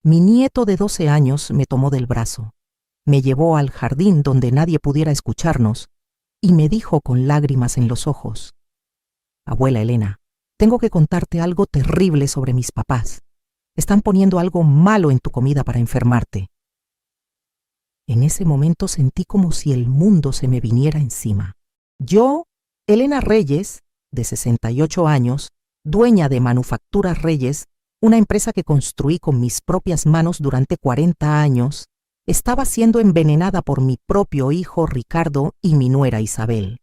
Mi nieto de 12 años me tomó del brazo, me llevó al jardín donde nadie pudiera escucharnos y me dijo con lágrimas en los ojos: «Abuela Elena, tengo que contarte algo terrible sobre mis papás. Están poniendo algo malo en tu comida para enfermarte». En ese momento sentí como si el mundo se me viniera encima. Yo, Elena Reyes, de 68 años, dueña de Manufacturas Reyes, una empresa que construí con mis propias manos durante 40 años, estaba siendo envenenada por mi propio hijo Ricardo y mi nuera Isabel.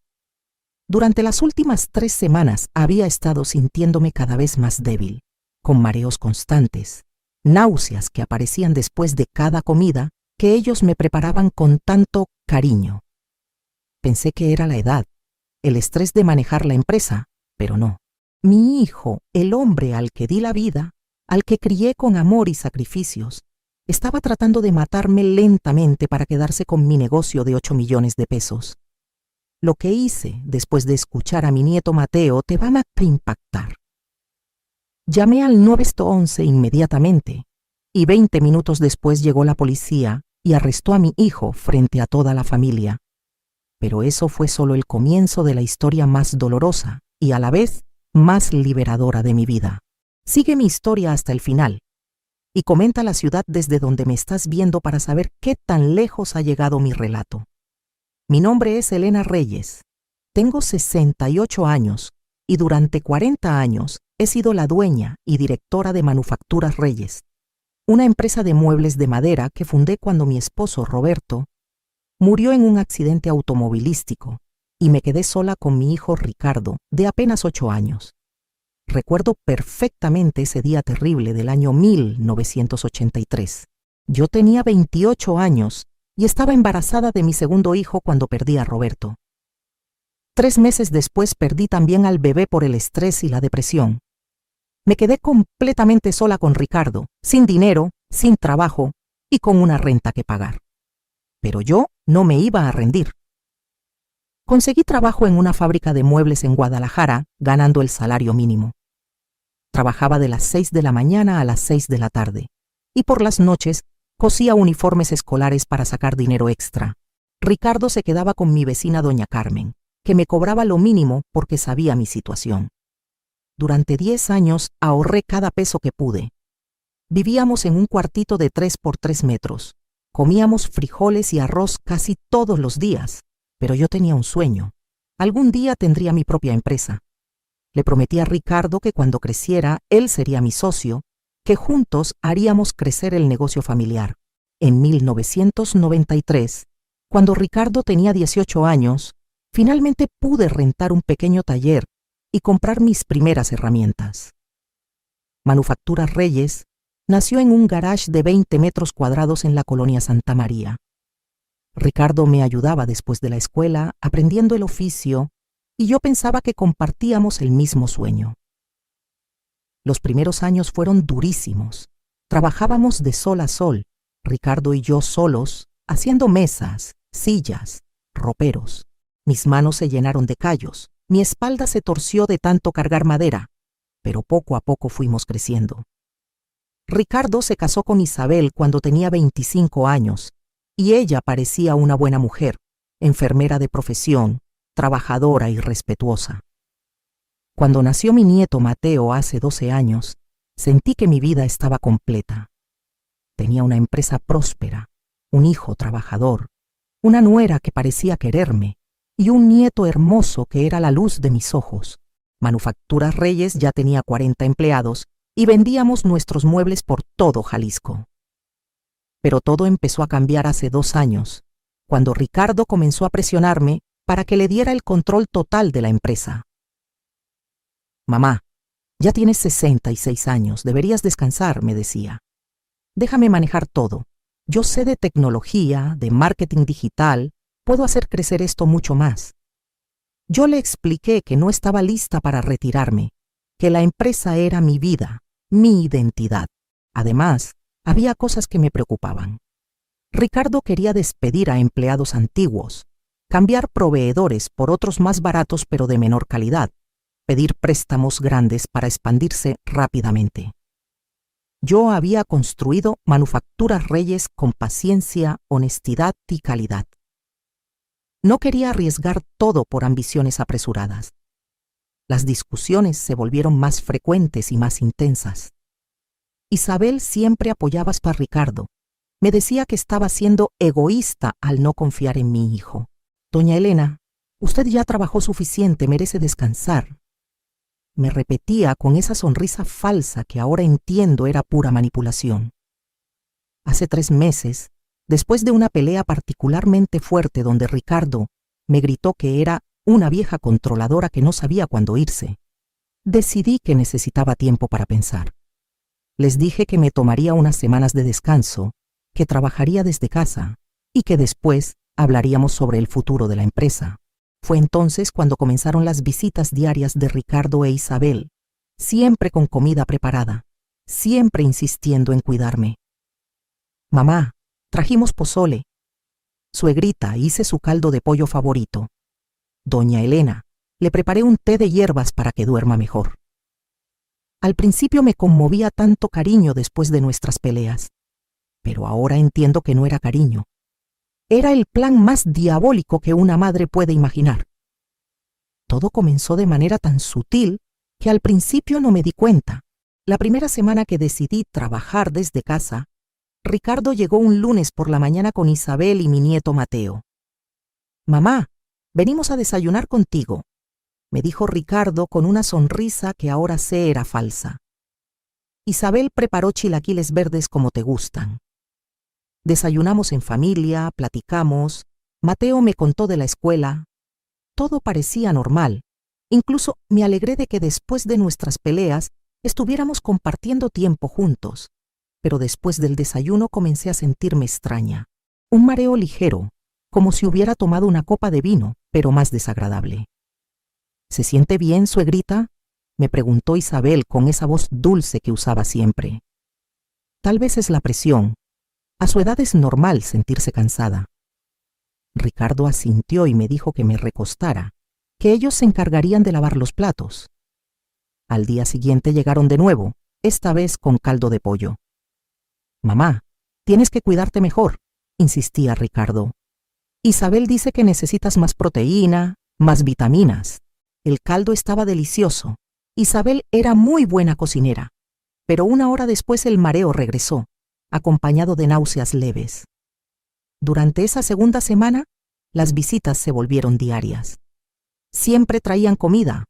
Durante las últimas 3 semanas había estado sintiéndome cada vez más débil, con mareos constantes, náuseas que aparecían después de cada comida que ellos me preparaban con tanto cariño. Pensé que era la edad, el estrés de manejar la empresa, pero no. Mi hijo, el hombre al que di la vida, al que crié con amor y sacrificios, estaba tratando de matarme lentamente para quedarse con mi negocio de 8 millones de pesos. Lo que hice después de escuchar a mi nieto Mateo te van a impactar. Llamé al 911 inmediatamente y 20 minutos después llegó la policía y arrestó a mi hijo frente a toda la familia. Pero eso fue solo el comienzo de la historia más dolorosa y a la vez más liberadora de mi vida. Sigue mi historia hasta el final y comenta la ciudad desde donde me estás viendo para saber qué tan lejos ha llegado mi relato. Mi nombre es Elena Reyes. Tengo 68 años y durante 40 años he sido la dueña y directora de Manufacturas Reyes, una empresa de muebles de madera que fundé cuando mi esposo Roberto murió en un accidente automovilístico y me quedé sola con mi hijo Ricardo, de apenas 8 años. Recuerdo perfectamente ese día terrible del año 1983. Yo tenía 28 años y estaba embarazada de mi segundo hijo cuando perdí a Roberto. 3 meses después perdí también al bebé por el estrés y la depresión. Me quedé completamente sola con Ricardo, sin dinero, sin trabajo y con una renta que pagar. Pero yo no me iba a rendir. Conseguí trabajo en una fábrica de muebles en Guadalajara, ganando el salario mínimo. Trabajaba de las 6 de la mañana a las 6 de la tarde, y por las noches cosía uniformes escolares para sacar dinero extra. Ricardo se quedaba con mi vecina doña Carmen, que me cobraba lo mínimo porque sabía mi situación. Durante 10 años ahorré cada peso que pude. Vivíamos en un cuartito de 3 por 3 metros. Comíamos frijoles y arroz casi todos los días, pero yo tenía un sueño. Algún día tendría mi propia empresa. Le prometí a Ricardo que cuando creciera, él sería mi socio, que juntos haríamos crecer el negocio familiar. En 1993, cuando Ricardo tenía 18 años, finalmente pude rentar un pequeño taller y comprar mis primeras herramientas. Manufacturas Reyes nació en un garage de 20 metros cuadrados en la colonia Santa María. Ricardo me ayudaba después de la escuela, aprendiendo el oficio, y yo pensaba que compartíamos el mismo sueño. Los primeros años fueron durísimos. Trabajábamos de sol a sol, Ricardo y yo solos, haciendo mesas, sillas, roperos. Mis manos se llenaron de callos, mi espalda se torció de tanto cargar madera, pero poco a poco fuimos creciendo. Ricardo se casó con Isabel cuando tenía 25 años, y ella parecía una buena mujer, enfermera de profesión, trabajadora y respetuosa. Cuando nació mi nieto Mateo hace 12 años, sentí que mi vida estaba completa. Tenía una empresa próspera, un hijo trabajador, una nuera que parecía quererme y un nieto hermoso que era la luz de mis ojos. Manufacturas Reyes ya tenía 40 empleados y vendíamos nuestros muebles por todo Jalisco. Pero todo empezó a cambiar hace 2 años, cuando Ricardo comenzó a presionarme para que le diera el control total de la empresa. «Mamá, ya tienes 66 años, deberías descansar», me decía. «Déjame manejar todo. Yo sé de tecnología, de marketing digital, puedo hacer crecer esto mucho más». Yo le expliqué que no estaba lista para retirarme, que la empresa era mi vida, mi identidad. Además, había cosas que me preocupaban. Ricardo quería despedir a empleados antiguos, cambiar proveedores por otros más baratos pero de menor calidad, pedir préstamos grandes para expandirse rápidamente. Yo había construido Manufacturas Reyes con paciencia, honestidad y calidad. No quería arriesgar todo por ambiciones apresuradas. Las discusiones se volvieron más frecuentes y más intensas. Isabel siempre apoyaba a Ricardo. Me decía que estaba siendo egoísta al no confiar en mi hijo. Doña Elena, usted ya trabajó suficiente, merece descansar. Me repetía con esa sonrisa falsa que ahora entiendo era pura manipulación. Hace 3 meses, después de una pelea particularmente fuerte donde Ricardo me gritó que era una vieja controladora que no sabía cuándo irse, decidí que necesitaba tiempo para pensar. Les dije que me tomaría unas semanas de descanso, que trabajaría desde casa y que después hablaríamos sobre el futuro de la empresa. Fue entonces cuando comenzaron las visitas diarias de Ricardo e Isabel, siempre con comida preparada, siempre insistiendo en cuidarme. Mamá, trajimos pozole. Suegrita, hice su caldo de pollo favorito. Doña Elena, le preparé un té de hierbas para que duerma mejor. Al principio me conmovía tanto cariño después de nuestras peleas, pero ahora entiendo que no era cariño. Era el plan más diabólico que una madre puede imaginar. Todo comenzó de manera tan sutil que al principio no me di cuenta. La primera semana que decidí trabajar desde casa, Ricardo llegó un lunes por la mañana con Isabel y mi nieto Mateo. Mamá, venimos a desayunar contigo, me dijo Ricardo con una sonrisa que ahora sé era falsa. Isabel preparó chilaquiles verdes como te gustan. Desayunamos en familia, platicamos, Mateo me contó de la escuela. Todo parecía normal. Incluso me alegré de que después de nuestras peleas estuviéramos compartiendo tiempo juntos. Pero después del desayuno comencé a sentirme extraña. Un mareo ligero, como si hubiera tomado una copa de vino, pero más desagradable. ¿Se siente bien, suegrita?, me preguntó Isabel con esa voz dulce que usaba siempre. Tal vez es la presión. A su edad es normal sentirse cansada. Ricardo asintió y me dijo que me recostara, que ellos se encargarían de lavar los platos. Al día siguiente llegaron de nuevo, esta vez con caldo de pollo. Mamá, tienes que cuidarte mejor, insistía Ricardo. Isabel dice que necesitas más proteína, más vitaminas. El caldo estaba delicioso. Isabel era muy buena cocinera, pero 1 hora después el mareo regresó, acompañado de náuseas leves. Durante esa segunda semana, las visitas se volvieron diarias. Siempre traían comida: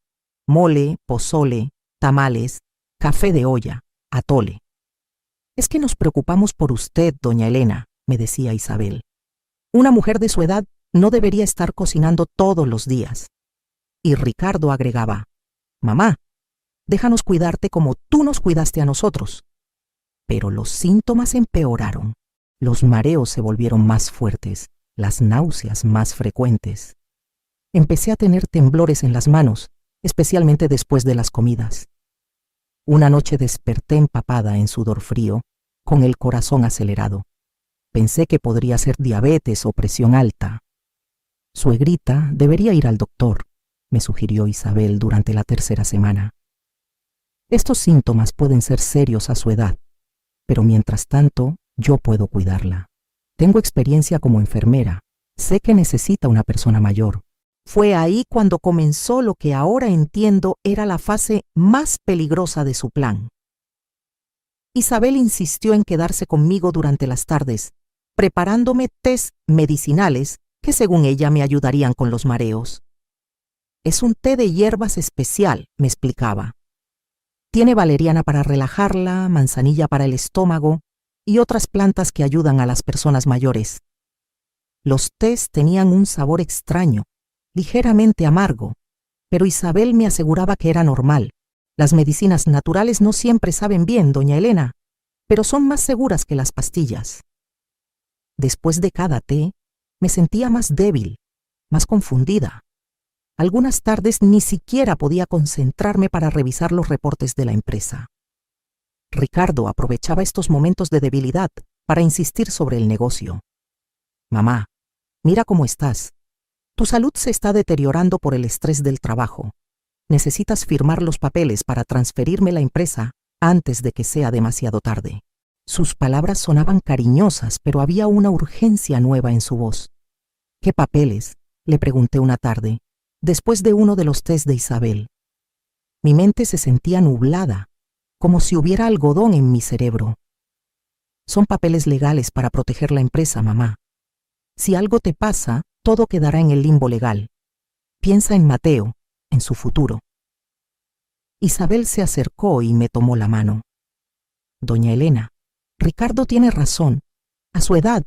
mole, pozole, tamales, café de olla, atole. Es que nos preocupamos por usted, doña Elena, me decía Isabel. Una mujer de su edad no debería estar cocinando todos los días. Y Ricardo agregaba: mamá, déjanos cuidarte como tú nos cuidaste a nosotros. Pero los síntomas empeoraron. Los mareos se volvieron más fuertes, las náuseas más frecuentes. Empecé a tener temblores en las manos, especialmente después de las comidas. Una noche desperté empapada en sudor frío, con el corazón acelerado. Pensé que podría ser diabetes o presión alta. Suegrita, debería ir al doctor, me sugirió Isabel durante la 3ª semana. Estos síntomas pueden ser serios a su edad, pero mientras tanto, yo puedo cuidarla. Tengo experiencia como enfermera. Sé que necesita una persona mayor. Fue ahí cuando comenzó lo que ahora entiendo era la fase más peligrosa de su plan. Isabel insistió en quedarse conmigo durante las tardes, preparándome tés medicinales que según ella me ayudarían con los mareos. Es un té de hierbas especial, me explicaba. Tiene valeriana para relajarla, manzanilla para el estómago y otras plantas que ayudan a las personas mayores. Los tés tenían un sabor extraño, ligeramente amargo, pero Isabel me aseguraba que era normal. Las medicinas naturales no siempre saben bien, doña Elena, pero son más seguras que las pastillas. Después de cada té, me sentía más débil, más confundida. Algunas tardes ni siquiera podía concentrarme para revisar los reportes de la empresa. Ricardo aprovechaba estos momentos de debilidad para insistir sobre el negocio. Mamá, mira cómo estás. Tu salud se está deteriorando por el estrés del trabajo. Necesitas firmar los papeles para transferirme la empresa antes de que sea demasiado tarde. Sus palabras sonaban cariñosas, pero había una urgencia nueva en su voz. ¿Qué papeles?, le pregunté una tarde, después de uno de los tés de Isabel. Mi mente se sentía nublada, como si hubiera algodón en mi cerebro. Son papeles legales para proteger la empresa, mamá. Si algo te pasa, todo quedará en el limbo legal. Piensa en Mateo, en su futuro. Isabel se acercó y me tomó la mano. Doña Elena, Ricardo tiene razón. A su edad,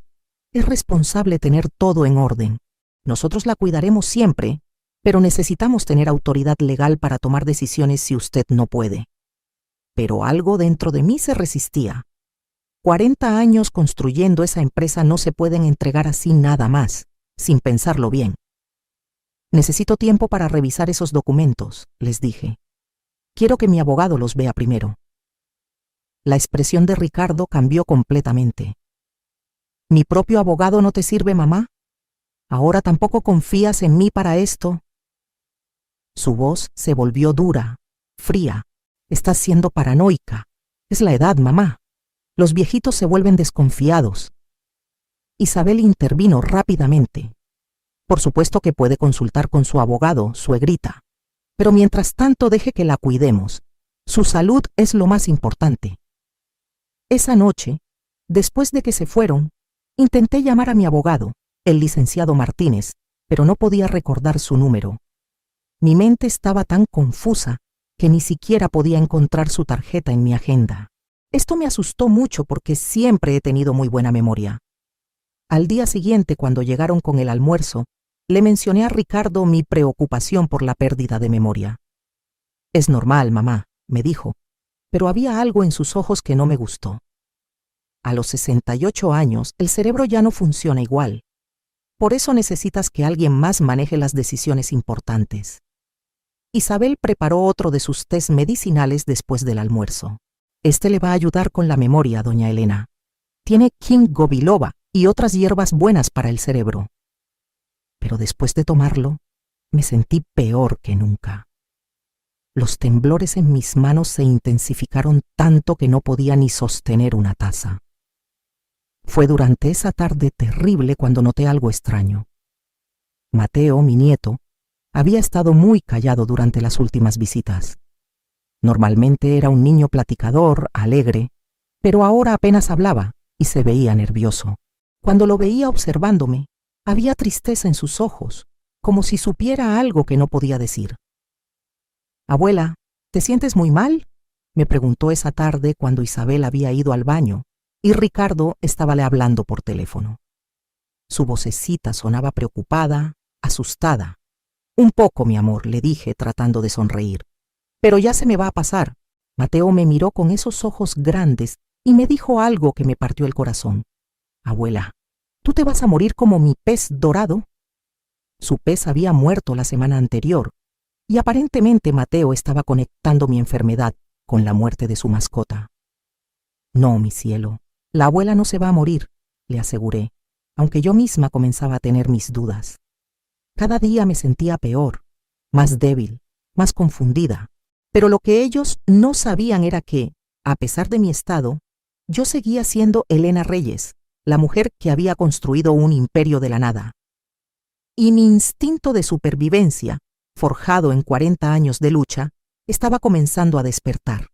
es responsable tener todo en orden. Nosotros la cuidaremos siempre, pero necesitamos tener autoridad legal para tomar decisiones si usted no puede. Pero algo dentro de mí se resistía. 40 años construyendo esa empresa no se pueden entregar así nada más, sin pensarlo bien. Necesito tiempo para revisar esos documentos, les dije. Quiero que mi abogado los vea primero. La expresión de Ricardo cambió completamente. ¿Mi propio abogado no te sirve, mamá? ¿Ahora tampoco confías en mí para esto? Su voz se volvió dura, fría. Estás siendo paranoica. Es la edad, mamá. Los viejitos se vuelven desconfiados. Isabel intervino rápidamente. Por supuesto que puede consultar con su abogado, suegrita. Pero mientras tanto deje que la cuidemos. Su salud es lo más importante. Esa noche, después de que se fueron, intenté llamar a mi abogado, el licenciado Martínez, pero no podía recordar su número. Mi mente estaba tan confusa que ni siquiera podía encontrar su tarjeta en mi agenda. Esto me asustó mucho porque siempre he tenido muy buena memoria. Al día siguiente, cuando llegaron con el almuerzo, le mencioné a Ricardo mi preocupación por la pérdida de memoria. Es normal, mamá, me dijo, pero había algo en sus ojos que no me gustó. A los 68 años, el cerebro ya no funciona igual. Por eso necesitas que alguien más maneje las decisiones importantes. Isabel preparó otro de sus tés medicinales después del almuerzo. Este le va a ayudar con la memoria, doña Elena. Tiene ginkgo biloba y otras hierbas buenas para el cerebro. Pero después de tomarlo, me sentí peor que nunca. Los temblores en mis manos se intensificaron tanto que no podía ni sostener una taza. Fue durante esa tarde terrible cuando noté algo extraño. Mateo, mi nieto, había estado muy callado durante las últimas visitas. Normalmente era un niño platicador, alegre, pero ahora apenas hablaba y se veía nervioso. Cuando lo veía observándome, había tristeza en sus ojos, como si supiera algo que no podía decir. «Abuela, ¿te sientes muy mal?», me preguntó esa tarde cuando Isabel había ido al baño y Ricardo estábale hablando por teléfono. Su vocecita sonaba preocupada, asustada. «Un poco, mi amor», le dije tratando de sonreír. «Pero ya se me va a pasar». Mateo me miró con esos ojos grandes y me dijo algo que me partió el corazón. «Abuela, ¿tú te vas a morir como mi pez dorado?». Su pez había muerto la semana anterior y aparentemente Mateo estaba conectando mi enfermedad con la muerte de su mascota. «No, mi cielo, la abuela no se va a morir», le aseguré, aunque yo misma comenzaba a tener mis dudas. Cada día me sentía peor, más débil, más confundida. Pero lo que ellos no sabían era que, a pesar de mi estado, yo seguía siendo Elena Reyes, la mujer que había construido un imperio de la nada. Y mi instinto de supervivencia, forjado en 40 años de lucha, estaba comenzando a despertar.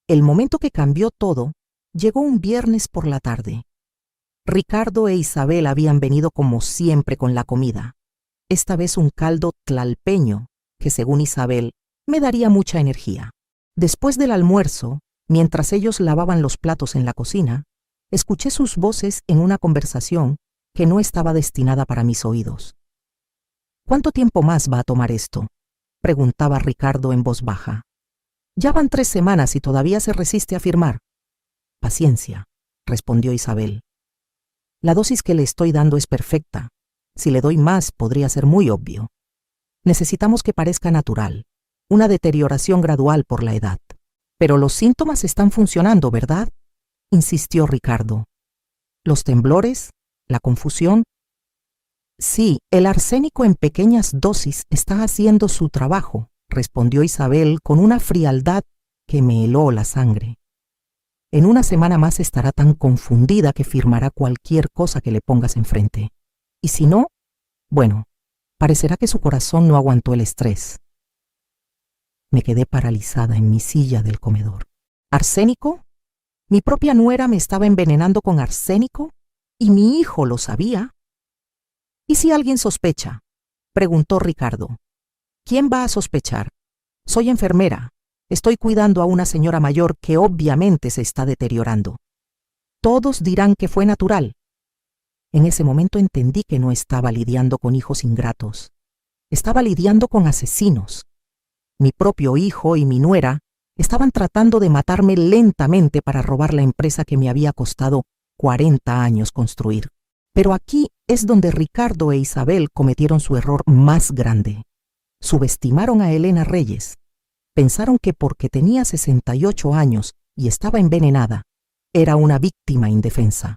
El momento que cambió todo llegó un viernes por la tarde. Ricardo e Isabel habían venido como siempre con la comida. Esta vez un caldo tlalpeño, que según Isabel, me daría mucha energía. Después del almuerzo, mientras ellos lavaban los platos en la cocina, escuché sus voces en una conversación que no estaba destinada para mis oídos. «¿Cuánto tiempo más va a tomar esto?», preguntaba Ricardo en voz baja. «Ya van 3 semanas y todavía se resiste a firmar». «Paciencia», respondió Isabel. «La dosis que le estoy dando es perfecta. Si le doy más, podría ser muy obvio. Necesitamos que parezca natural, una deterioración gradual por la edad». «Pero los síntomas están funcionando, ¿verdad?», insistió Ricardo. «¿Los temblores? ¿La confusión?». «Sí, el arsénico en pequeñas dosis está haciendo su trabajo», respondió Isabel con una frialdad que me heló la sangre. En una semana más estará tan confundida que firmará cualquier cosa que le pongas enfrente. Y si no, bueno, parecerá que su corazón no aguantó el estrés. Me quedé paralizada en mi silla del comedor. ¿Arsénico? ¿Mi propia nuera me estaba envenenando con arsénico? ¿Y mi hijo lo sabía? ¿Y si alguien sospecha?, preguntó Ricardo. ¿Quién va a sospechar? Soy enfermera. Estoy cuidando a una señora mayor que obviamente se está deteriorando. Todos dirán que fue natural. En ese momento entendí que no estaba lidiando con hijos ingratos. Estaba lidiando con asesinos. Mi propio hijo y mi nuera estaban tratando de matarme lentamente para robar la empresa que me había costado 40 años construir. Pero aquí es donde Ricardo e Isabel cometieron su error más grande. Subestimaron a Elena Reyes. Pensaron que porque tenía 68 años y estaba envenenada, era una víctima indefensa.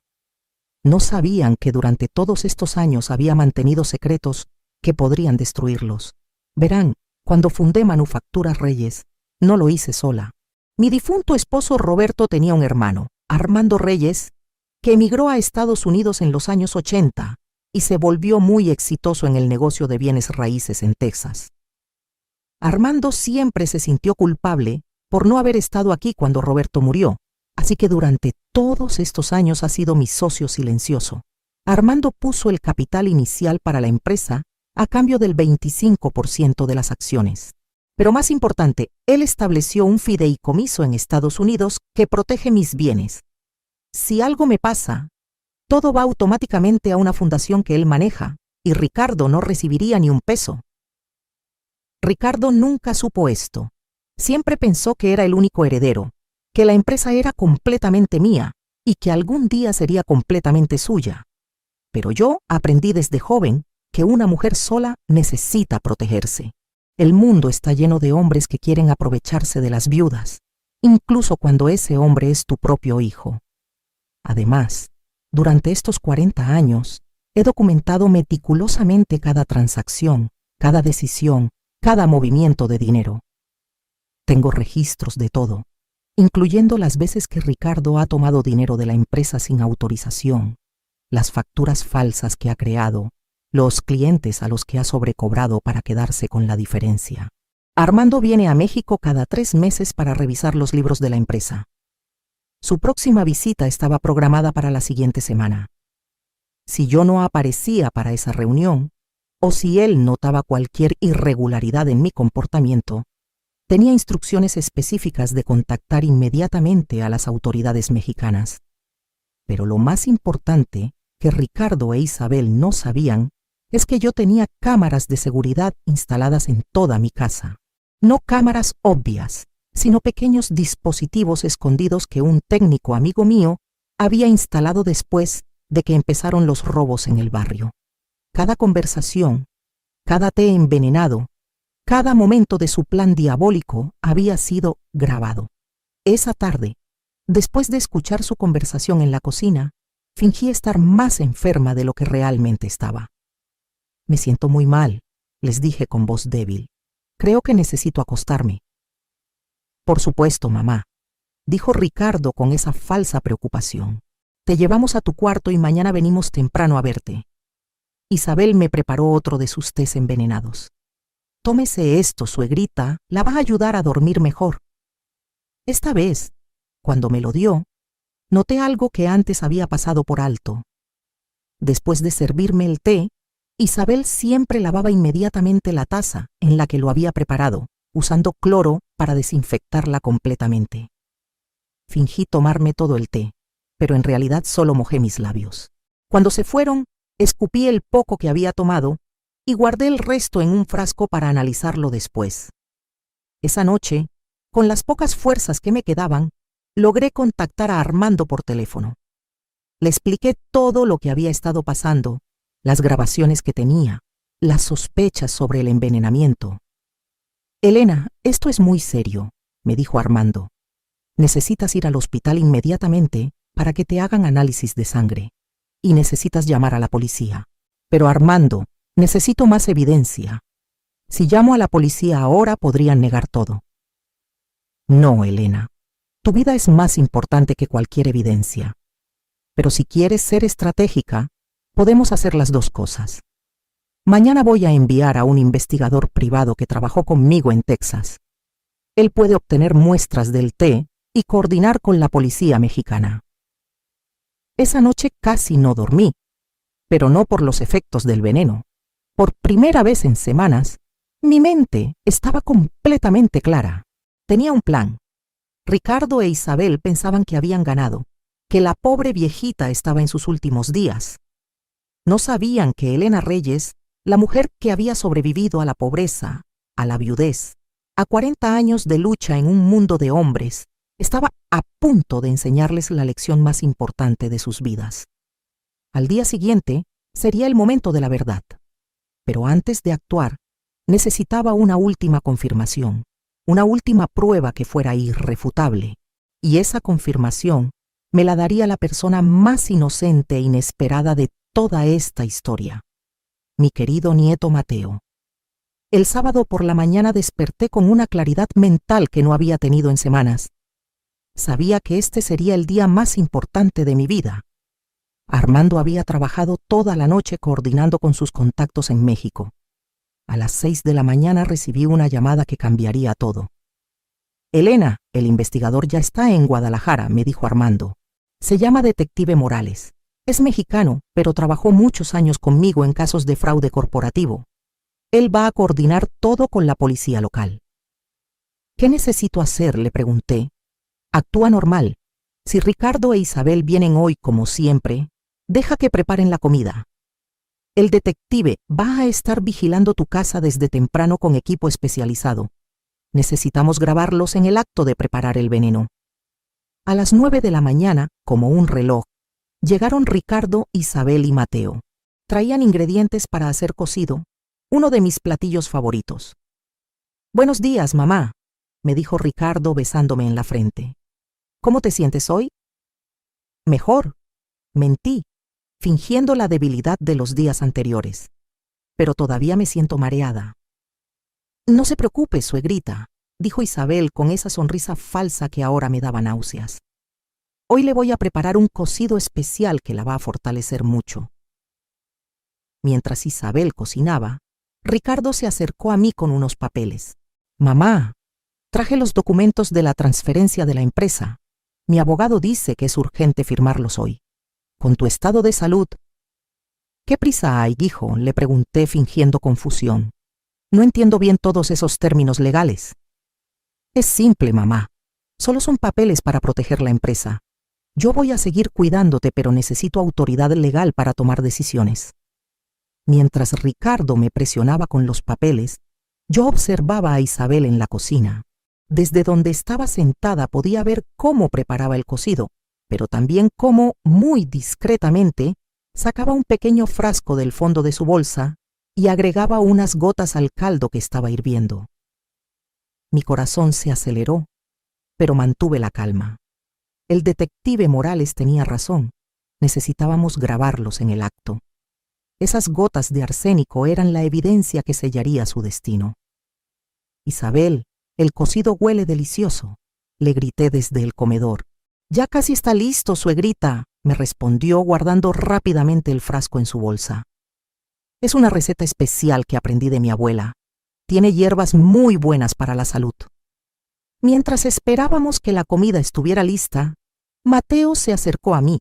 No sabían que durante todos estos años había mantenido secretos que podrían destruirlos. Verán, cuando fundé Manufacturas Reyes, no lo hice sola. Mi difunto esposo Roberto tenía un hermano, Armando Reyes, que emigró a Estados Unidos en los años 80 y se volvió muy exitoso en el negocio de bienes raíces en Texas. Armando siempre se sintió culpable por no haber estado aquí cuando Roberto murió, así que durante todos estos años ha sido mi socio silencioso. Armando puso el capital inicial para la empresa a cambio del 25% de las acciones. Pero más importante, él estableció un fideicomiso en Estados Unidos que protege mis bienes. Si algo me pasa, todo va automáticamente a una fundación que él maneja, y Ricardo no recibiría ni un peso. Ricardo nunca supo esto. Siempre pensó que era el único heredero, que la empresa era completamente mía y que algún día sería completamente suya. Pero yo aprendí desde joven que una mujer sola necesita protegerse. El mundo está lleno de hombres que quieren aprovecharse de las viudas, incluso cuando ese hombre es tu propio hijo. Además, durante estos 40 años, he documentado meticulosamente cada transacción, cada decisión, cada movimiento de dinero. Tengo registros de todo, incluyendo las veces que Ricardo ha tomado dinero de la empresa sin autorización, las facturas falsas que ha creado, los clientes a los que ha sobrecobrado para quedarse con la diferencia. Armando viene a México cada 3 meses para revisar los libros de la empresa. Su próxima visita estaba programada para la siguiente semana. Si yo no aparecía para esa reunión, o si él notaba cualquier irregularidad en mi comportamiento, tenía instrucciones específicas de contactar inmediatamente a las autoridades mexicanas. Pero lo más importante que Ricardo e Isabel no sabían es que yo tenía cámaras de seguridad instaladas en toda mi casa. No cámaras obvias, sino pequeños dispositivos escondidos que un técnico amigo mío había instalado después de que empezaron los robos en el barrio. Cada conversación, cada té envenenado, cada momento de su plan diabólico había sido grabado. Esa tarde, después de escuchar su conversación en la cocina, fingí estar más enferma de lo que realmente estaba. Me siento muy mal, les dije con voz débil. Creo que necesito acostarme. Por supuesto, mamá, dijo Ricardo con esa falsa preocupación. Te llevamos a tu cuarto y mañana venimos temprano a verte. Isabel me preparó otro de sus tés envenenados. Tómese esto, suegrita, la va a ayudar a dormir mejor. Esta vez, cuando me lo dio, noté algo que antes había pasado por alto. Después de servirme el té, Isabel siempre lavaba inmediatamente la taza en la que lo había preparado, usando cloro para desinfectarla completamente. Fingí tomarme todo el té, pero en realidad solo mojé mis labios. Cuando se fueron, escupí el poco que había tomado y guardé el resto en un frasco para analizarlo después. Esa noche, con las pocas fuerzas que me quedaban, logré contactar a Armando por teléfono. Le expliqué todo lo que había estado pasando, las grabaciones que tenía, las sospechas sobre el envenenamiento. Elena, esto es muy serio, me dijo Armando. Necesitas ir al hospital inmediatamente para que te hagan análisis de sangre. Y necesitas llamar a la policía. Pero Armando, necesito más evidencia. Si llamo a la policía ahora podrían negar todo. No, Elena. Tu vida es más importante que cualquier evidencia. Pero si quieres ser estratégica, podemos hacer las dos cosas. Mañana voy a enviar a un investigador privado que trabajó conmigo en Texas. Él puede obtener muestras del té y coordinar con la policía mexicana. Esa noche casi no dormí, pero no por los efectos del veneno. Por primera vez en semanas, mi mente estaba completamente clara. Tenía un plan. Ricardo e Isabel pensaban que habían ganado, que la pobre viejita estaba en sus últimos días. No sabían que Elena Reyes, la mujer que había sobrevivido a la pobreza, a la viudez, a 40 años de lucha en un mundo de hombres, estaba a punto de enseñarles la lección más importante de sus vidas. Al día siguiente sería el momento de la verdad. Pero antes de actuar, necesitaba una última confirmación, una última prueba que fuera irrefutable. Y esa confirmación me la daría la persona más inocente e inesperada de toda esta historia, mi querido nieto Mateo. El sábado por la mañana desperté con una claridad mental que no había tenido en semanas. Sabía que este sería el día más importante de mi vida. Armando había trabajado toda la noche coordinando con sus contactos en México. A las 6 de la mañana recibí una llamada que cambiaría todo. Elena, el investigador ya está en Guadalajara, me dijo Armando. Se llama Detective Morales. Es mexicano, pero trabajó muchos años conmigo en casos de fraude corporativo. Él va a coordinar todo con la policía local. ¿Qué necesito hacer?, le pregunté. Actúa normal. Si Ricardo e Isabel vienen hoy como siempre, deja que preparen la comida. El detective va a estar vigilando tu casa desde temprano con equipo especializado. Necesitamos grabarlos en el acto de preparar el veneno. A las 9 de la mañana, como un reloj, llegaron Ricardo, Isabel y Mateo. Traían ingredientes para hacer cocido, uno de mis platillos favoritos. «Buenos días, mamá», me dijo Ricardo besándome en la frente. «¿Cómo te sientes hoy?» «Mejor», mentí, fingiendo la debilidad de los días anteriores. «Pero todavía me siento mareada». «No se preocupe, suegrita», dijo Isabel con esa sonrisa falsa que ahora me daba náuseas. «Hoy le voy a preparar un cocido especial que la va a fortalecer mucho». Mientras Isabel cocinaba, Ricardo se acercó a mí con unos papeles. «Mamá, traje los documentos de la transferencia de la empresa. Mi abogado dice que es urgente firmarlos hoy. Con tu estado de salud». «¿Qué prisa hay, hijo?», le pregunté fingiendo confusión. «No entiendo bien todos esos términos legales». «Es simple, mamá. Solo son papeles para proteger la empresa. Yo voy a seguir cuidándote, pero necesito autoridad legal para tomar decisiones». Mientras Ricardo me presionaba con los papeles, yo observaba a Isabel en la cocina. Desde donde estaba sentada podía ver cómo preparaba el cocido, pero también cómo, muy discretamente, sacaba un pequeño frasco del fondo de su bolsa y agregaba unas gotas al caldo que estaba hirviendo. Mi corazón se aceleró, pero mantuve la calma. El detective Morales tenía razón. Necesitábamos grabarlos en el acto. Esas gotas de arsénico eran la evidencia que sellaría su destino. «Isabel, el cocido huele delicioso», le grité desde el comedor. «Ya casi está listo, suegrita», me respondió guardando rápidamente el frasco en su bolsa. «Es una receta especial que aprendí de mi abuela. Tiene hierbas muy buenas para la salud». Mientras esperábamos que la comida estuviera lista, Mateo se acercó a mí.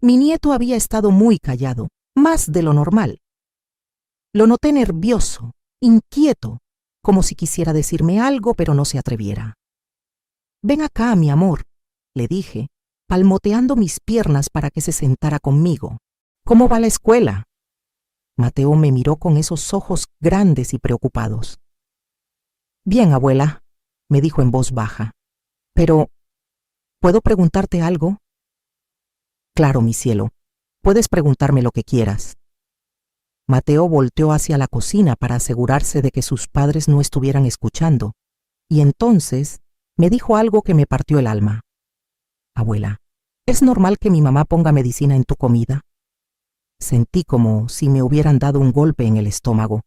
Mi nieto había estado muy callado, más de lo normal. Lo noté nervioso, inquieto, como si quisiera decirme algo pero no se atreviera. «Ven acá, mi amor», le dije, palmoteando mis piernas para que se sentara conmigo. «¿Cómo va la escuela?» Mateo me miró con esos ojos grandes y preocupados. «Bien, abuela», me dijo en voz baja. «Pero, ¿puedo preguntarte algo?» «Claro, mi cielo. Puedes preguntarme lo que quieras». Mateo volteó hacia la cocina para asegurarse de que sus padres no estuvieran escuchando, y entonces me dijo algo que me partió el alma. «Abuela, ¿es normal que mi mamá ponga medicina en tu comida?» Sentí como si me hubieran dado un golpe en el estómago.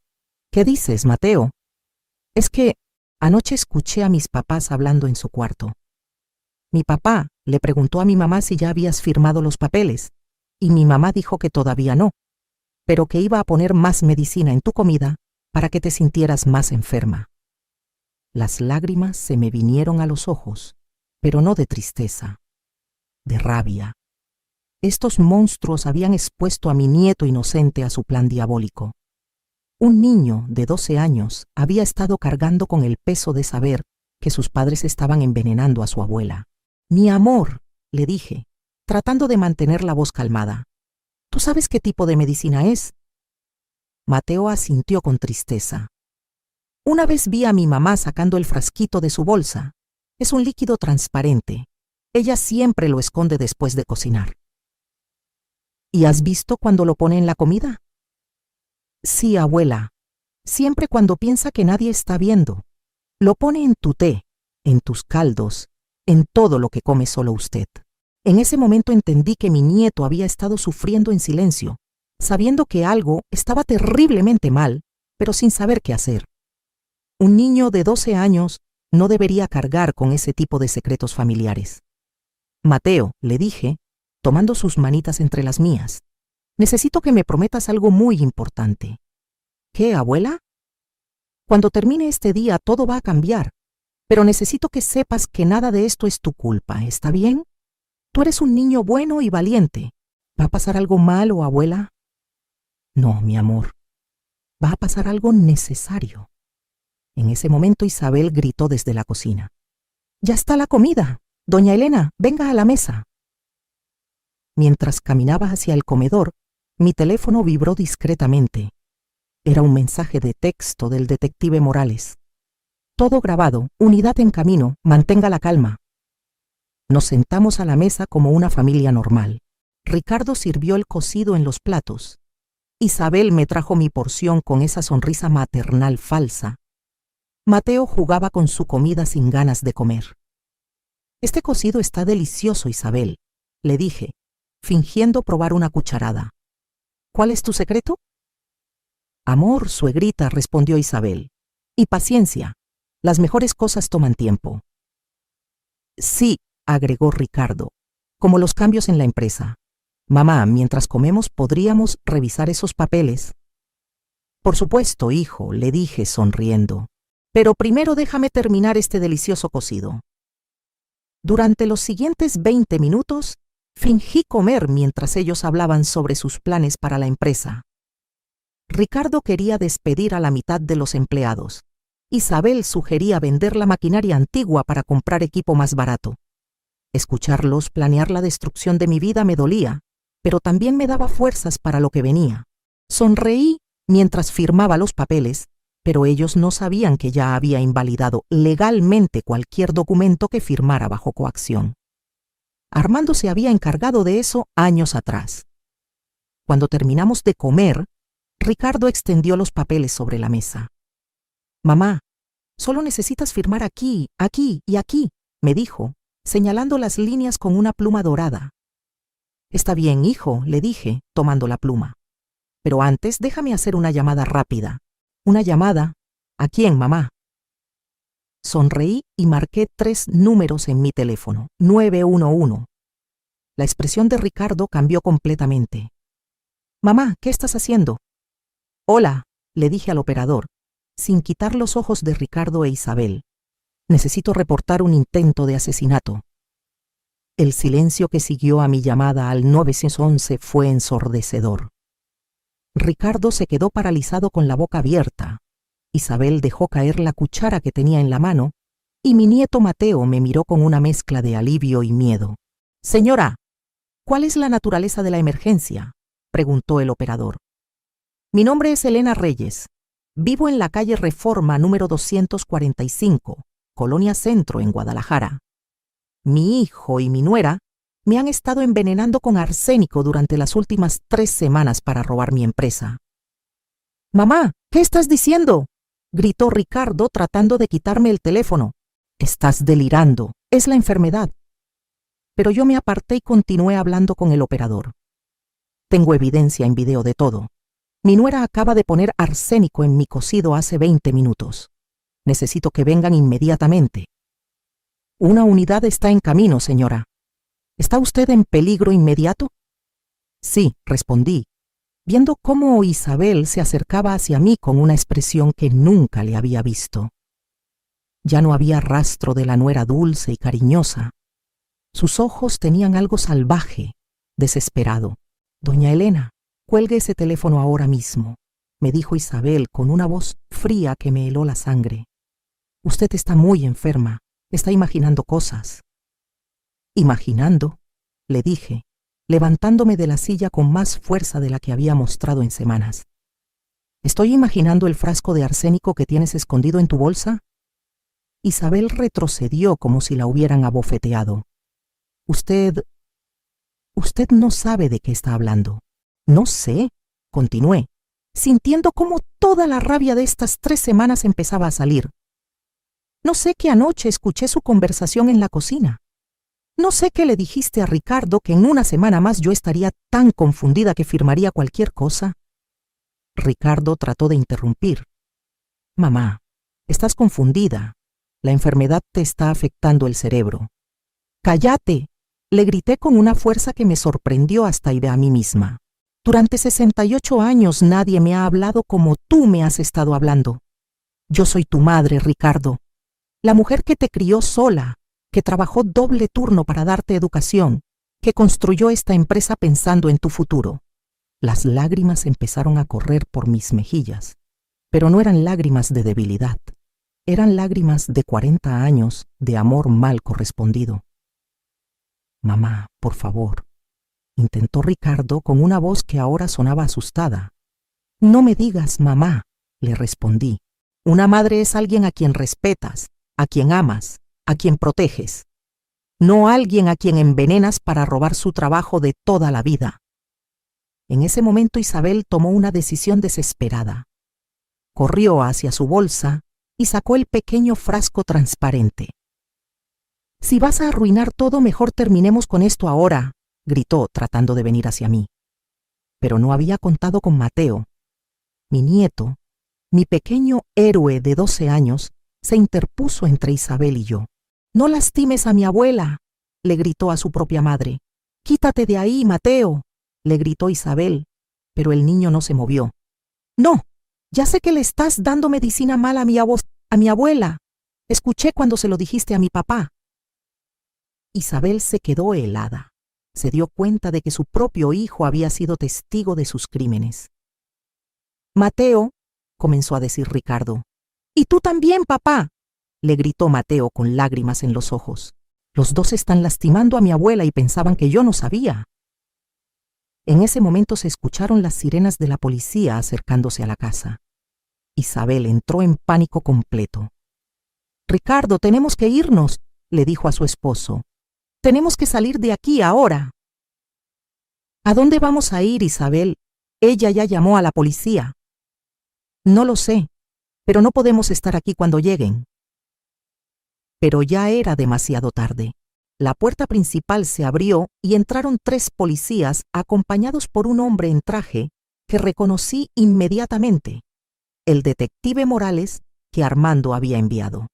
«¿Qué dices, Mateo?» «Es que Anoche escuché a mis papás hablando en su cuarto. Mi papá le preguntó a mi mamá si ya habías firmado los papeles, y mi mamá dijo que todavía no, pero que iba a poner más medicina en tu comida para que te sintieras más enferma. Las lágrimas se me vinieron a los ojos, pero no de tristeza, de rabia. Estos monstruos habían expuesto a mi nieto inocente a su plan diabólico. Un niño de 12 años había estado cargando con el peso de saber que sus padres estaban envenenando a su abuela. Mi amor, le dije, tratando de mantener la voz calmada. ¿Tú sabes qué tipo de medicina es? Mateo asintió con tristeza. Una vez vi a mi mamá sacando el frasquito de su bolsa. Es un líquido transparente. Ella siempre lo esconde después de cocinar. ¿Y has visto cuando lo pone en la comida? Sí, abuela. Siempre cuando piensa que nadie está viendo. Lo pone en tu té, en tus caldos, en todo lo que come solo usted. En ese momento entendí que mi nieto había estado sufriendo en silencio, sabiendo que algo estaba terriblemente mal, pero sin saber qué hacer. Un niño de 12 años no debería cargar con ese tipo de secretos familiares. Mateo, le dije, tomando sus manitas entre las mías, necesito que me prometas algo muy importante. ¿Qué, abuela? Cuando termine este día todo va a cambiar, pero necesito que sepas que nada de esto es tu culpa, ¿está bien? Tú eres un niño bueno y valiente. ¿Va a pasar algo malo, abuela? No, mi amor. Va a pasar algo necesario. En ese momento Isabel gritó desde la cocina. ¡Ya está la comida! Doña Elena, venga a la mesa. Mientras caminaba hacia el comedor, mi teléfono vibró discretamente. Era un mensaje de texto del detective Morales. Todo grabado, unidad en camino, mantenga la calma. Nos sentamos a la mesa como una familia normal. Ricardo sirvió el cocido en los platos. Isabel me trajo mi porción con esa sonrisa maternal falsa. Mateo jugaba con su comida sin ganas de comer. Este cocido está delicioso, Isabel, le dije, fingiendo probar una cucharada. ¿Cuál es tu secreto? Amor, suegrita, respondió Isabel. Y paciencia. Las mejores cosas toman tiempo. Sí, agregó Ricardo, como los cambios en la empresa. Mamá, mientras comemos podríamos revisar esos papeles. Por supuesto, hijo, le dije sonriendo. Pero primero déjame terminar este delicioso cocido. Durante los siguientes 20 minutos, fingí comer mientras ellos hablaban sobre sus planes para la empresa. Ricardo quería despedir a la mitad de los empleados. Isabel sugería vender la maquinaria antigua para comprar equipo más barato. Escucharlos planear la destrucción de mi vida me dolía, pero también me daba fuerzas para lo que venía. Sonreí mientras firmaba los papeles, pero ellos no sabían que ya había invalidado legalmente cualquier documento que firmara bajo coacción. Armando se había encargado de eso años atrás. Cuando terminamos de comer, Ricardo extendió los papeles sobre la mesa. Mamá, solo necesitas firmar aquí, aquí y aquí, me dijo, señalando las líneas con una pluma dorada. Está bien, hijo, le dije, tomando la pluma. Pero antes déjame hacer una llamada rápida. ¿Una llamada? ¿A quién, mamá? Sonreí y marqué 3 números en mi teléfono, 911. La expresión de Ricardo cambió completamente. Mamá, ¿qué estás haciendo? Hola, le dije al operador, sin quitar los ojos de Ricardo e Isabel. Necesito reportar un intento de asesinato. El silencio que siguió a mi llamada al 911 fue ensordecedor. Ricardo se quedó paralizado con la boca abierta. Isabel dejó caer la cuchara que tenía en la mano y mi nieto Mateo me miró con una mezcla de alivio y miedo. Señora, ¿cuál es la naturaleza de la emergencia?, preguntó el operador. Mi nombre es Elena Reyes. Vivo en la calle Reforma número 245, Colonia Centro, en Guadalajara. Mi hijo y mi nuera me han estado envenenando con arsénico durante las últimas 3 semanas para robar mi empresa. Mamá, ¿qué estás diciendo?, gritó Ricardo tratando de quitarme el teléfono. Estás delirando, es la enfermedad. Pero yo me aparté y continué hablando con el operador. Tengo evidencia en video de todo. Mi nuera acaba de poner arsénico en mi cocido hace 20 minutos. Necesito que vengan inmediatamente. Una unidad está en camino, señora. ¿Está usted en peligro inmediato? Sí, respondí, viendo cómo Isabel se acercaba hacia mí con una expresión que nunca le había visto. Ya no había rastro de la nuera dulce y cariñosa. Sus ojos tenían algo salvaje, desesperado. Doña Elena, cuelgue ese teléfono ahora mismo, me dijo Isabel con una voz fría que me heló la sangre. Usted está muy enferma, está imaginando cosas. ¿Imaginando?, le dije, levantándome de la silla con más fuerza de la que había mostrado en semanas. ¿Estoy imaginando el frasco de arsénico que tienes escondido en tu bolsa? Isabel retrocedió como si la hubieran abofeteado. Usted no sabe de qué está hablando. No sé, continué, sintiendo cómo toda la rabia de estas 3 semanas empezaba a salir. No sé que anoche escuché su conversación en la cocina. No sé que le dijiste a Ricardo que en una semana más yo estaría tan confundida que firmaría cualquier cosa. Ricardo trató de interrumpir. Mamá, estás confundida. La enfermedad te está afectando el cerebro. ¡Cállate!, le grité con una fuerza que me sorprendió hasta a mí misma. Durante 68 años nadie me ha hablado como tú me has estado hablando. Yo soy tu madre, Ricardo. La mujer que te crió sola, que trabajó doble turno para darte educación, que construyó esta empresa pensando en tu futuro. Las lágrimas empezaron a correr por mis mejillas, pero no eran lágrimas de debilidad. Eran lágrimas de 40 años de amor mal correspondido. Mamá, por favor, intentó Ricardo con una voz que ahora sonaba asustada. No me digas mamá, le respondí. Una madre es alguien a quien respetas, a quien amas, a quien proteges. No alguien a quien envenenas para robar su trabajo de toda la vida. En ese momento Isabel tomó una decisión desesperada. Corrió hacia su bolsa y sacó el pequeño frasco transparente. Si vas a arruinar todo, mejor terminemos con esto ahora, gritó tratando de venir hacia mí. Pero no había contado con Mateo. Mi nieto, mi pequeño héroe de 12 años, se interpuso entre Isabel y yo. No lastimes a mi abuela, le gritó a su propia madre. Quítate de ahí, Mateo, le gritó Isabel, pero el niño no se movió. No, ya sé que le estás dando medicina mala a mi abuela. Escuché cuando se lo dijiste a mi papá. Isabel se quedó helada. Se dio cuenta de que su propio hijo había sido testigo de sus crímenes. Mateo, comenzó a decir Ricardo. Y tú también, papá, le gritó Mateo con lágrimas en los ojos. Los dos están lastimando a mi abuela y pensaban que yo no sabía. En ese momento se escucharon las sirenas de la policía acercándose a la casa. Isabel entró en pánico completo. Ricardo, tenemos que irnos, le dijo a su esposo. Tenemos que salir de aquí ahora. ¿A dónde vamos a ir, Isabel? Ella ya llamó a la policía. No lo sé, pero no podemos estar aquí cuando lleguen. Pero ya era demasiado tarde. La puerta principal se abrió y entraron 3 policías acompañados por un hombre en traje que reconocí inmediatamente, el detective Morales que Armando había enviado.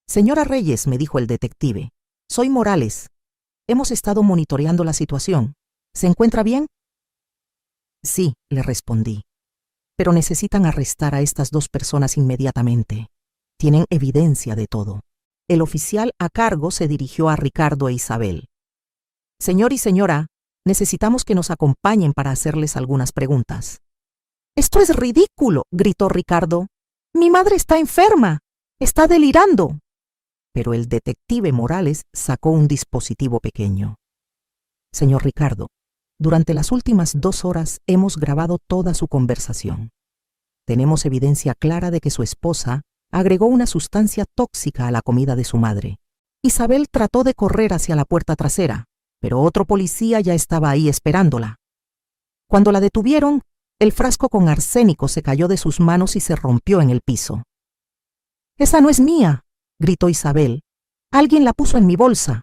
Señora Reyes, me dijo el detective, soy Morales. Hemos estado monitoreando la situación. ¿Se encuentra bien? Sí, le respondí. Pero necesitan arrestar a estas 2 personas inmediatamente. Tienen evidencia de todo. El oficial a cargo se dirigió a Ricardo e Isabel. Señor y señora, necesitamos que nos acompañen para hacerles algunas preguntas. ¡Esto es ridículo!, gritó Ricardo. ¡Mi madre está enferma! ¡Está delirando! Pero el detective Morales sacó un dispositivo pequeño. Señor Ricardo, durante las últimas 2 horas hemos grabado toda su conversación. Tenemos evidencia clara de que su esposa agregó una sustancia tóxica a la comida de su madre. Isabel trató de correr hacia la puerta trasera, pero otro policía ya estaba ahí esperándola. Cuando la detuvieron, el frasco con arsénico se cayó de sus manos y se rompió en el piso. «¡Esa no es mía!», gritó Isabel. «Alguien la puso en mi bolsa».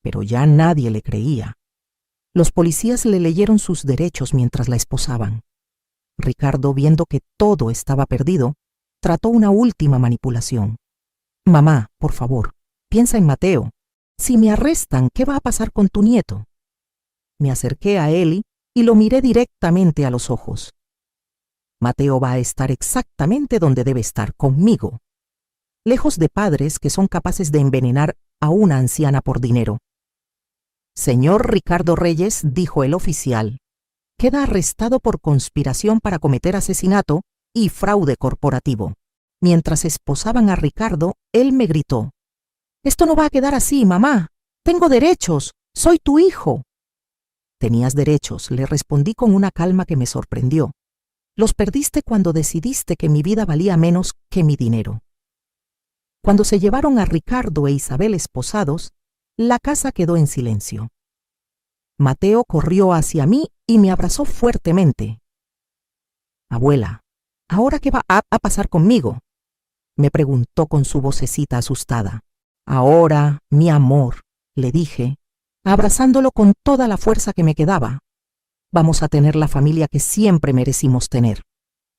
Pero ya nadie le creía. Los policías le leyeron sus derechos mientras la esposaban. Ricardo, viendo que todo estaba perdido, trató una última manipulación. Mamá, por favor, piensa en Mateo. Si me arrestan, ¿qué va a pasar con tu nieto? Me acerqué a Eli y lo miré directamente a los ojos. Mateo va a estar exactamente donde debe estar, conmigo, lejos de padres que son capaces de envenenar a una anciana por dinero. Señor Ricardo Reyes, dijo el oficial, queda arrestado por conspiración para cometer asesinato y fraude corporativo. Mientras esposaban a Ricardo, él me gritó: «Esto no va a quedar así, mamá. Tengo derechos. Soy tu hijo». «Tenías derechos», le respondí con una calma que me sorprendió. «Los perdiste cuando decidiste que mi vida valía menos que mi dinero». Cuando se llevaron a Ricardo e Isabel esposados, la casa quedó en silencio. Mateo corrió hacia mí y me abrazó fuertemente. «Abuela, ¿ahora qué va a pasar conmigo?», me preguntó con su vocecita asustada. «Ahora, mi amor», le dije, abrazándolo con toda la fuerza que me quedaba, «vamos a tener la familia que siempre merecimos tener.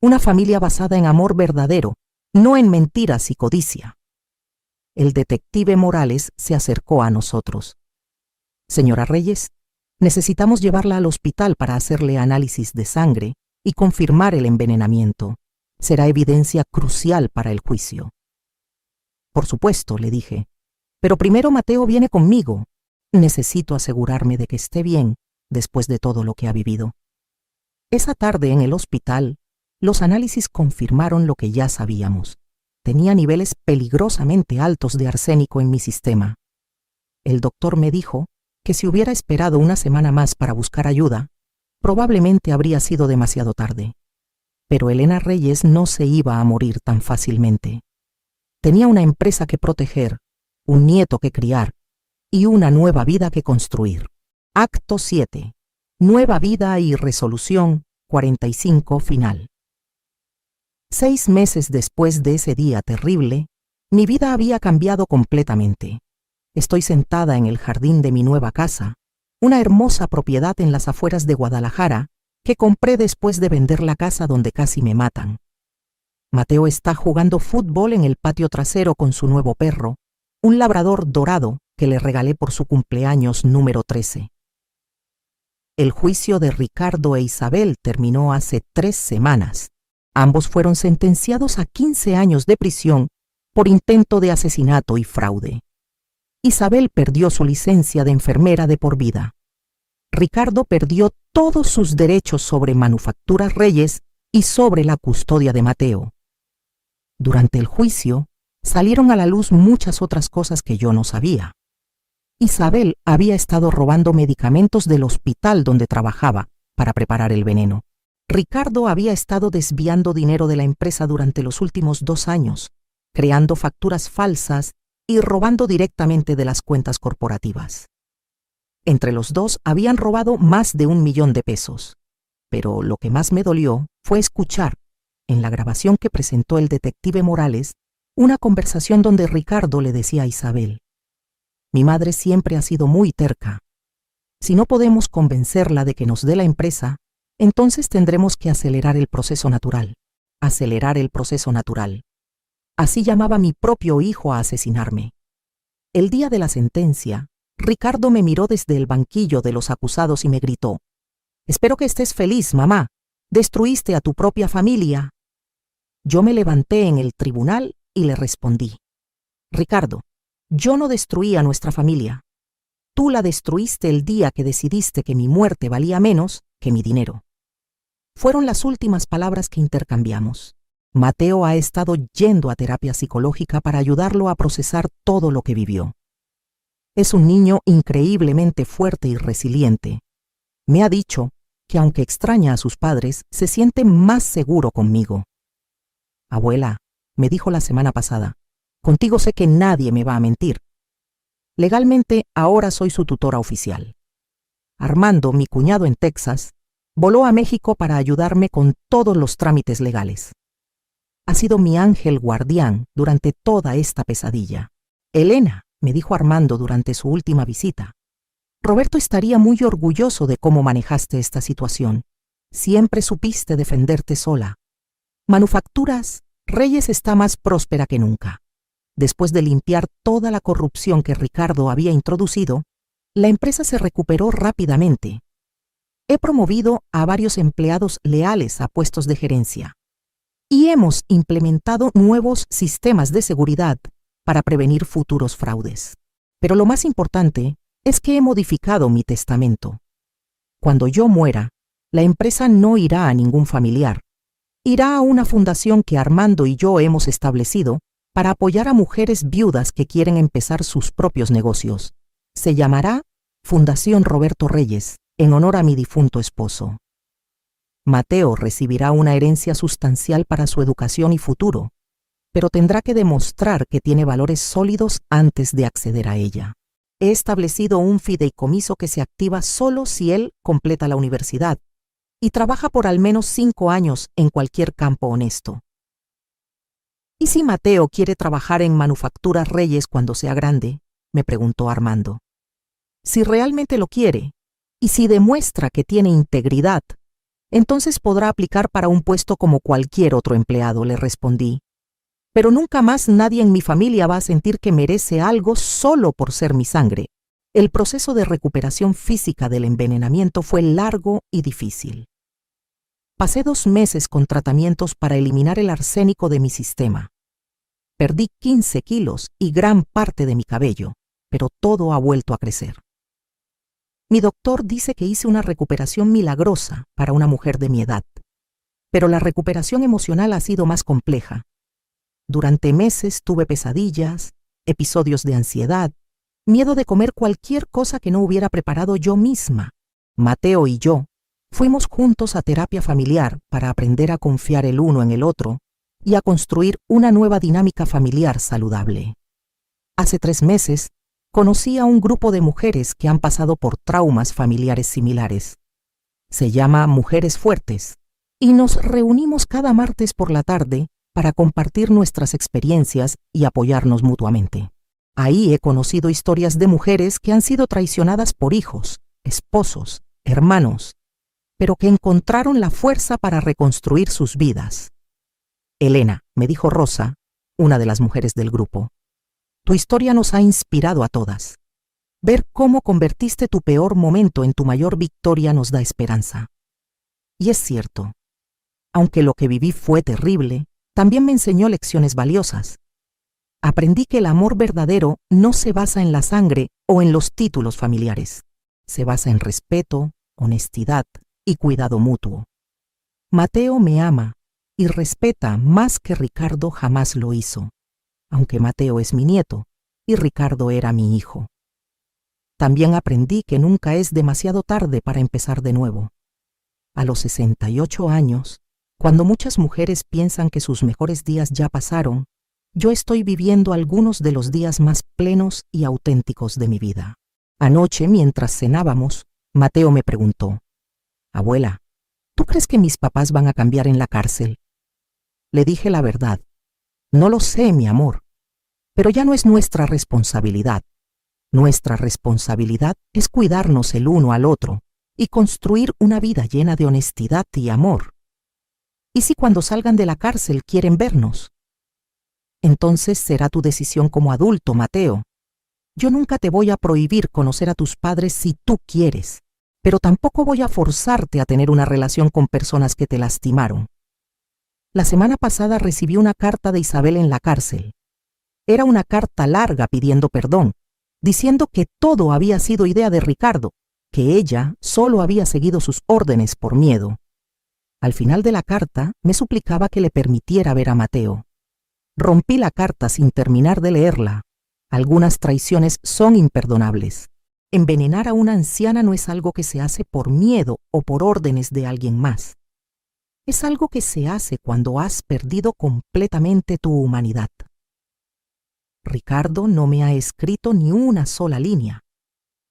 Una familia basada en amor verdadero, no en mentiras y codicia». El detective Morales se acercó a nosotros. «Señora Reyes, necesitamos llevarla al hospital para hacerle análisis de sangre y confirmar el envenenamiento. Será evidencia crucial para el juicio». «Por supuesto», le dije, «pero primero Mateo viene conmigo. Necesito asegurarme de que esté bien después de todo lo que ha vivido». Esa tarde en el hospital, los análisis confirmaron lo que ya sabíamos. Tenía niveles peligrosamente altos de arsénico en mi sistema. El doctor me dijo que si hubiera esperado una semana más para buscar ayuda, probablemente habría sido demasiado tarde. Pero Elena Reyes no se iba a morir tan fácilmente. Tenía una empresa que proteger, un nieto que criar y una nueva vida que construir. Acto 7. Nueva vida y resolución 45 final. 6 meses después de ese día terrible, mi vida había cambiado completamente. Estoy sentada en el jardín de mi nueva casa, una hermosa propiedad en las afueras de Guadalajara que compré después de vender la casa donde casi me matan. Mateo está jugando fútbol en el patio trasero con su nuevo perro, un labrador dorado que le regalé por su cumpleaños número 13. El juicio de Ricardo e Isabel terminó hace 3 semanas. Ambos fueron sentenciados a 15 años de prisión por intento de asesinato y fraude. Isabel perdió su licencia de enfermera de por vida. Ricardo perdió todos sus derechos sobre Manufacturas Reyes y sobre la custodia de Mateo. Durante el juicio, salieron a la luz muchas otras cosas que yo no sabía. Isabel había estado robando medicamentos del hospital donde trabajaba para preparar el veneno. Ricardo había estado desviando dinero de la empresa durante los últimos 2 años, creando facturas falsas y robando directamente de las cuentas corporativas. Entre los dos habían robado más de 1 millón de pesos. Pero lo que más me dolió fue escuchar, en la grabación que presentó el detective Morales, una conversación donde Ricardo le decía a Isabel: «Mi madre siempre ha sido muy terca. Si no podemos convencerla de que nos dé la empresa, entonces tendremos que acelerar el proceso natural. Acelerar el proceso natural». Así llamaba mi propio hijo a asesinarme. El día de la sentencia, Ricardo me miró desde el banquillo de los acusados y me gritó: «Espero que estés feliz, mamá. Destruiste a tu propia familia». Yo me levanté en el tribunal y le respondí: «Ricardo, yo no destruí a nuestra familia. Tú la destruiste el día que decidiste que mi muerte valía menos que mi dinero». Fueron las últimas palabras que intercambiamos. Mateo ha estado yendo a terapia psicológica para ayudarlo a procesar todo lo que vivió. Es un niño increíblemente fuerte y resiliente. Me ha dicho que aunque extraña a sus padres, se siente más seguro conmigo. «Abuela», me dijo la semana pasada, «contigo sé que nadie me va a mentir. Legalmente ahora soy su tutora oficial». Armando, mi cuñado en Texas, voló a México para ayudarme con todos los trámites legales. Ha sido mi ángel guardián durante toda esta pesadilla. «Elena», me dijo Armando durante su última visita, «Roberto estaría muy orgulloso de cómo manejaste esta situación. Siempre supiste defenderte sola. Manufacturas Reyes está más próspera que nunca. Después de limpiar toda la corrupción que Ricardo había introducido, la empresa se recuperó rápidamente. He promovido a varios empleados leales a puestos de gerencia y hemos implementado nuevos sistemas de seguridad para prevenir futuros fraudes. Pero lo más importante es que he modificado mi testamento. Cuando yo muera, la empresa no irá a ningún familiar. Irá a una fundación que Armando y yo hemos establecido para apoyar a mujeres viudas que quieren empezar sus propios negocios. Se llamará Fundación Roberto Reyes, en honor a mi difunto esposo. Mateo recibirá una herencia sustancial para su educación y futuro, pero tendrá que demostrar que tiene valores sólidos antes de acceder a ella. He establecido un fideicomiso que se activa solo si él completa la universidad y trabaja por al menos 5 años en cualquier campo honesto. ¿Y si Mateo quiere trabajar en Manufacturas Reyes cuando sea grande?, me preguntó Armando. Si realmente lo quiere, y si demuestra que tiene integridad, entonces podrá aplicar para un puesto como cualquier otro empleado, le respondí. Pero nunca más nadie en mi familia va a sentir que merece algo solo por ser mi sangre. El proceso de recuperación física del envenenamiento fue largo y difícil. Pasé 2 meses con tratamientos para eliminar el arsénico de mi sistema. Perdí 15 kilos y gran parte de mi cabello, pero todo ha vuelto a crecer. Mi doctor dice que hice una recuperación milagrosa para una mujer de mi edad, pero la recuperación emocional ha sido más compleja. Durante meses tuve pesadillas, episodios de ansiedad, miedo de comer cualquier cosa que no hubiera preparado yo misma. Mateo y yo fuimos juntos a terapia familiar para aprender a confiar el uno en el otro y a construir una nueva dinámica familiar saludable. Hace 3 meses conocí a un grupo de mujeres que han pasado por traumas familiares similares. Se llama Mujeres Fuertes y nos reunimos cada martes por la tarde para compartir nuestras experiencias y apoyarnos mutuamente. Ahí he conocido historias de mujeres que han sido traicionadas por hijos, esposos, hermanos, pero que encontraron la fuerza para reconstruir sus vidas. Elena, me dijo Rosa, una de las mujeres del grupo, tu historia nos ha inspirado a todas. Ver cómo convertiste tu peor momento en tu mayor victoria nos da esperanza. Y es cierto, aunque lo que viví fue terrible, también me enseñó lecciones valiosas. Aprendí que el amor verdadero no se basa en la sangre o en los títulos familiares. Se basa en respeto, honestidad y cuidado mutuo. Mateo me ama y respeta más que Ricardo jamás lo hizo, aunque Mateo es mi nieto y Ricardo era mi hijo. También aprendí que nunca es demasiado tarde para empezar de nuevo. A los 68 años, cuando muchas mujeres piensan que sus mejores días ya pasaron, yo estoy viviendo algunos de los días más plenos y auténticos de mi vida. Anoche, mientras cenábamos, Mateo me preguntó, «Abuela, ¿tú crees que mis papás van a cambiar en la cárcel?» Le dije la verdad. No lo sé, mi amor, pero ya no es nuestra responsabilidad. Nuestra responsabilidad es cuidarnos el uno al otro y construir una vida llena de honestidad y amor. ¿Y si cuando salgan de la cárcel quieren vernos? Entonces será tu decisión como adulto, Mateo. Yo nunca te voy a prohibir conocer a tus padres si tú quieres, pero tampoco voy a forzarte a tener una relación con personas que te lastimaron. La semana pasada recibí una carta de Isabel en la cárcel. Era una carta larga pidiendo perdón, diciendo que todo había sido idea de Ricardo, que ella solo había seguido sus órdenes por miedo. Al final de la carta me suplicaba que le permitiera ver a Mateo. Rompí la carta sin terminar de leerla. Algunas traiciones son imperdonables. Envenenar a una anciana no es algo que se hace por miedo o por órdenes de alguien más. Es algo que se hace cuando has perdido completamente tu humanidad. Ricardo no me ha escrito ni una sola línea.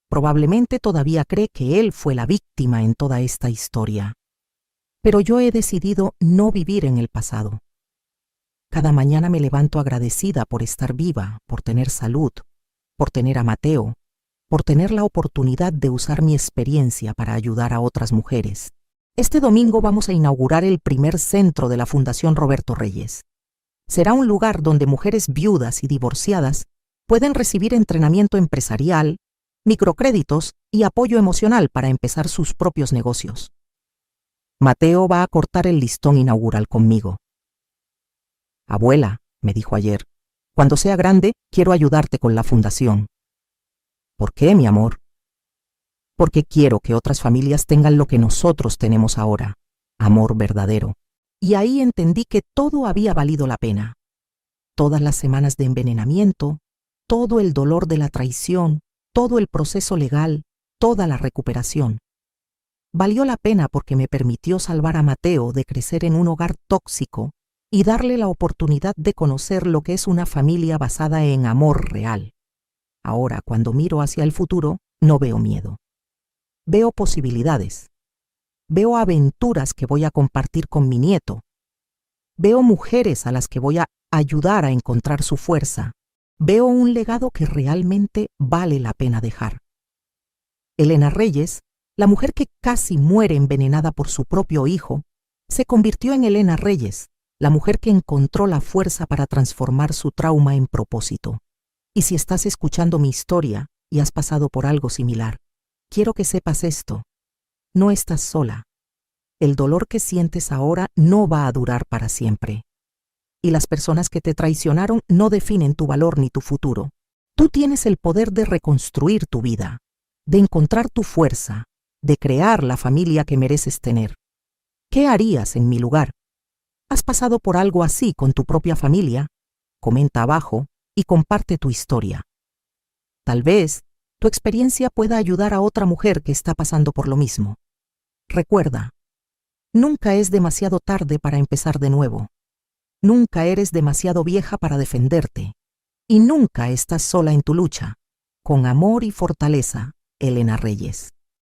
Probablemente todavía cree que él fue la víctima en toda esta historia. Pero yo he decidido no vivir en el pasado. Cada mañana me levanto agradecida por estar viva, por tener salud, por tener a Mateo, por tener la oportunidad de usar mi experiencia para ayudar a otras mujeres. Este domingo vamos a inaugurar el primer centro de la Fundación Roberto Reyes. Será un lugar donde mujeres viudas y divorciadas pueden recibir entrenamiento empresarial, microcréditos y apoyo emocional para empezar sus propios negocios. Mateo va a cortar el listón inaugural conmigo. Abuela, me dijo ayer, cuando sea grande quiero ayudarte con la fundación. ¿Por qué, mi amor? Porque quiero que otras familias tengan lo que nosotros tenemos ahora, amor verdadero. Y ahí entendí que todo había valido la pena. Todas las semanas de envenenamiento, todo el dolor de la traición, todo el proceso legal, toda la recuperación. Valió la pena porque me permitió salvar a Mateo de crecer en un hogar tóxico y darle la oportunidad de conocer lo que es una familia basada en amor real. Ahora, cuando miro hacia el futuro, no veo miedo. Veo posibilidades. Veo aventuras que voy a compartir con mi nieto. Veo mujeres a las que voy a ayudar a encontrar su fuerza. Veo un legado que realmente vale la pena dejar. Elena Reyes, la mujer que casi muere envenenada por su propio hijo, se convirtió en Elena Reyes, la mujer que encontró la fuerza para transformar su trauma en propósito. Y si estás escuchando mi historia y has pasado por algo similar, quiero que sepas esto. No estás sola. El dolor que sientes ahora no va a durar para siempre. Y las personas que te traicionaron no definen tu valor ni tu futuro. Tú tienes el poder de reconstruir tu vida, de encontrar tu fuerza, de crear la familia que mereces tener. ¿Qué harías en mi lugar? ¿Has pasado por algo así con tu propia familia? Comenta abajo y comparte tu historia. Tal vez tu experiencia pueda ayudar a otra mujer que está pasando por lo mismo. Recuerda, nunca es demasiado tarde para empezar de nuevo. Nunca eres demasiado vieja para defenderte. Y nunca estás sola en tu lucha. Con amor y fortaleza, Elena Reyes.